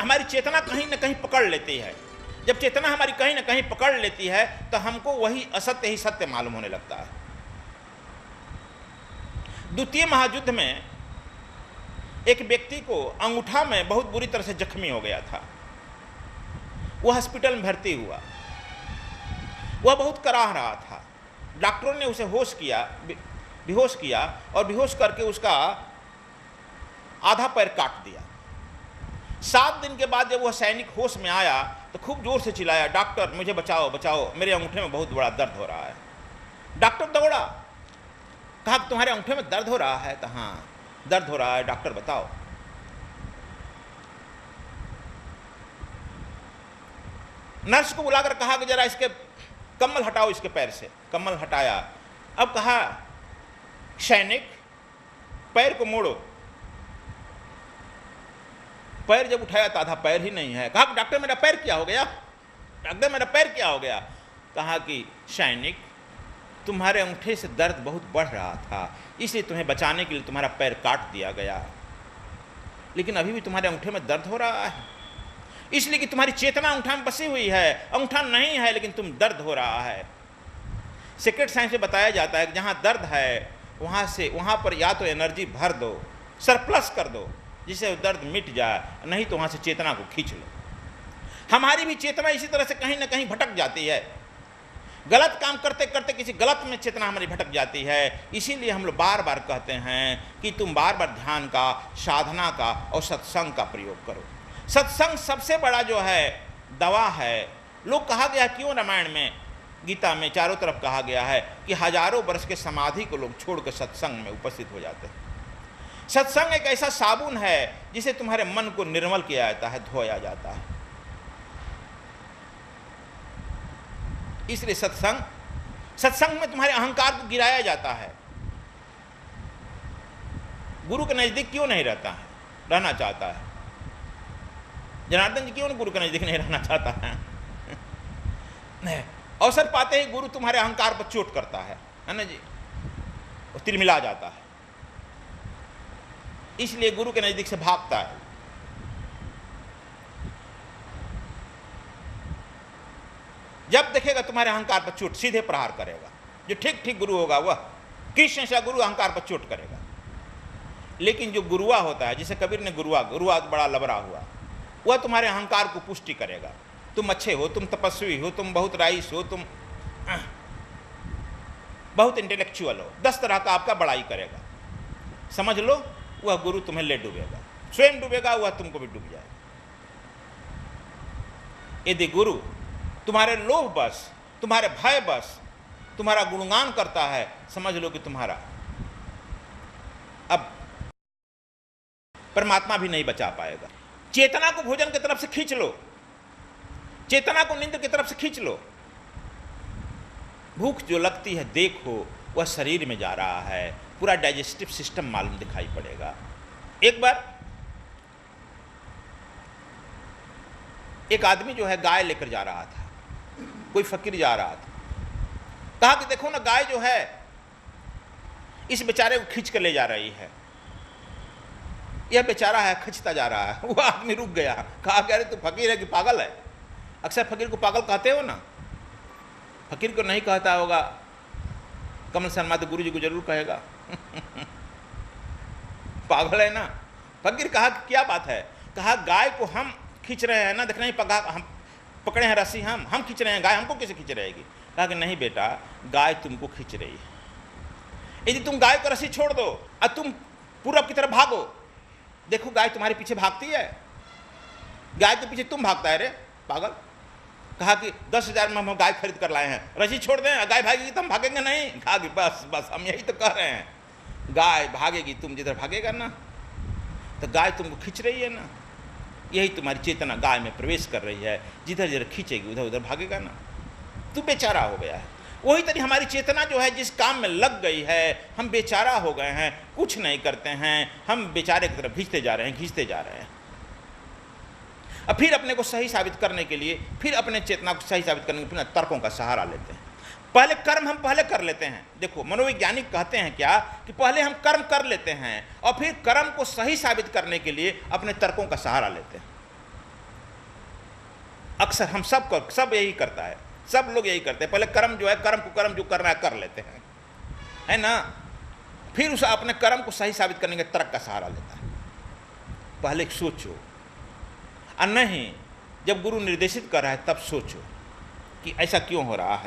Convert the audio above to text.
हमारी चेतना कहीं ना कहीं पकड़ लेती है। जब चेतना हमारी कहीं ना कहीं पकड़ लेती है तो हमको वही असत्य ही सत्य मालूम होने लगता है। द्वितीय महायुद्ध में एक व्यक्ति को अंगूठा में बहुत बुरी तरह से जख्मी हो गया था। वह हॉस्पिटल में भर्ती हुआ। वह बहुत कराह रहा था। डॉक्टरों ने उसे बेहोश किया और बेहोश करके उसका आधा पैर काट दिया। 7 दिन के बाद जब वह सैनिक होश में आया तो खूब जोर से चिल्लाया, डॉक्टर मुझे बचाओ बचाओ, मेरे अंगूठे में बहुत बड़ा दर्द हो रहा है। डॉक्टर दौड़ा, कहा तुम्हारे अंगूठे में दर्द हो रहा है? तो हाँ दर्द हो रहा है, डॉक्टर बताओ। नर्स को बुलाकर कहा कि जरा इसके कम्बल हटाओ, इसके पैर से। कम्बल हटाया। अब कहा सैनिक पैर को मोड़ो। पैर जब उठाया तो आधा पैर ही नहीं है। कहा डॉक्टर मेरा पैर क्या हो गया? डॉक्टर मेरा पैर क्या हो गया? कहा कि सैनिक तुम्हारे अंगूठे से दर्द बहुत बढ़ रहा था, इसलिए तुम्हें बचाने के लिए तुम्हारा पैर काट दिया गया, लेकिन अभी भी तुम्हारे अंगूठे में दर्द हो रहा है, इसलिए कि तुम्हारी चेतना अंगूठा में बसी हुई है। अंगूठा नहीं है लेकिन तुम दर्द हो रहा है। सीक्रेट साइंस में बताया जाता है कि जहाँ दर्द है वहाँ पर या तो एनर्जी भर दो, सरप्लस कर दो, जिससे दर्द मिट जाए, नहीं तो वहाँ से चेतना को खींच लो। हमारी भी चेतना इसी तरह से कहीं ना कहीं भटक जाती है। गलत काम करते करते किसी गलत में चेतना हमारी भटक जाती है। इसीलिए हम लोग बार बार कहते हैं कि तुम बार बार ध्यान का, साधना का और सत्संग का प्रयोग करो। सत्संग सबसे बड़ा जो है दवा है। लोग कहा गया क्यों रामायण में, गीता में चारों तरफ कहा गया है कि हजारों वर्ष के समाधि को लोग छोड़कर सत्संग में उपस्थित हो जाते हैं। सत्संग एक ऐसा साबुन है जिसे तुम्हारे मन को निर्मल किया जाता है, धोया जाता है। इसलिए सत्संग में तुम्हारे अहंकार को गिराया जाता है। गुरु के नजदीक क्यों नहीं रहना चाहता है? जनार्दन जी क्यों गुरु के नजदीक नहीं रहना चाहता है? अवसर पाते ही गुरु तुम्हारे अहंकार पर चोट करता है ना जी, वो तिलमिला जाता है। इसलिए गुरु के नजदीक से भागता है। जब देखेगा तुम्हारे अहंकार पर चोट, सीधे प्रहार करेगा। जो ठीक ठीक गुरु होगा वह कृष्ण सा गुरु अहंकार पर चोट करेगा। लेकिन जो गुरुआ होता है, जिसे कबीर ने गुरुआ बड़ा लबरा हुआ, वह तुम्हारे अहंकार को पुष्टि करेगा। तुम अच्छे हो, तुम तपस्वी हो, तुम बहुत राइस हो, तुम बहुत इंटेलेक्चुअल हो, 10 तरह का आपका बड़ाई करेगा। समझ लो वह गुरु तुम्हें ले डूबेगा, स्वयं डूबेगा, वह तुमको भी डूब जाएगा। यदि गुरु तुम्हारे लोभ बस, तुम्हारे भय बस तुम्हारा गुणगान करता है, समझ लो कि तुम्हारा अब परमात्मा भी नहीं बचा पाएगा। चेतना को भोजन की तरफ से खींच लो, चेतना को नींद की तरफ से खींच लो। भूख जो लगती है देखो, वह शरीर में जा रहा है, पूरा डाइजेस्टिव सिस्टम मालूम दिखाई पड़ेगा। एक बार एक आदमी जो है गाय लेकर जा रहा था, कोई फकीर जा रहा था। कहा कि देखो ना गाय जो है इस बेचारे को खींच कर ले जा रही है, यह बेचारा है खींचता जा रहा है। वो आदमी रुक गया, कहा कि अरे तू फकीर है कि पागल है? अक्सर फकीर को पागल कहते हो ना, फकीर को नहीं कहता होगा कमल शर्मा तो गुरु जी को जरूर कहेगा पागल है ना। फकीर कहा कि क्या बात है? कहा गाय को हम खींच रहे हैं ना, देखना ही पगा, हम पकड़े हैं रस्सी, हम खींच रहे हैं, गाय हमको कैसे खींच रहेगी? कहा कि नहीं बेटा, गाय तुमको खींच रही है। यदि तुम गाय को रस्सी छोड़ दो और तुम पूरब की तरफ भागो, देखो गाय तुम्हारे पीछे भागती है, गाय के पीछे तुम भागता है रे पागल। कहा कि 10,000 में हम गाय खरीद कर लाए हैं, रस्सी छोड़ दें, गाय भागेगी तो हम भागेंगे नहीं? कहा कि बस बस हम यही तो कह रहे हैं, गाय भागेगी, तुम जिधर भागेगा ना, तो गाय तुमको खींच रही है ना। यही तुम्हारी चेतना गाय में प्रवेश कर रही है, जिधर जिधर खींचेगी उधर उधर भागेगा ना। तू बेचारा हो गया है। वही तरी हमारी चेतना जो है जिस काम में लग गई है, हम बेचारा हो गए हैं, कुछ नहीं करते हैं, हम बेचारे की तरफ खींचते जा रहे हैं। अब फिर अपने को सही साबित करने के लिए, फिर अपने चेतना को सही साबित करने के लिए तर्कों का सहारा लेते हैं। पहले कर्म हम पहले कर लेते हैं। देखो मनोवैज्ञानिक कहते हैं क्या कि पहले हम कर्म कर लेते हैं और फिर कर्म को सही साबित करने के लिए अपने तर्कों का सहारा लेते हैं। अक्सर हम सब यही करता है, सब लोग यही करते हैं। पहले कर्म जो है, कर्म जो करना है कर लेते हैं, है ना। फिर उस अपने कर्म को सही साबित करने के तर्क का सहारा लेता है। पहले सोचो, और नहीं जब गुरु निर्देशित कर रहा है तब सोचो कि ऐसा क्यों हो रहा है।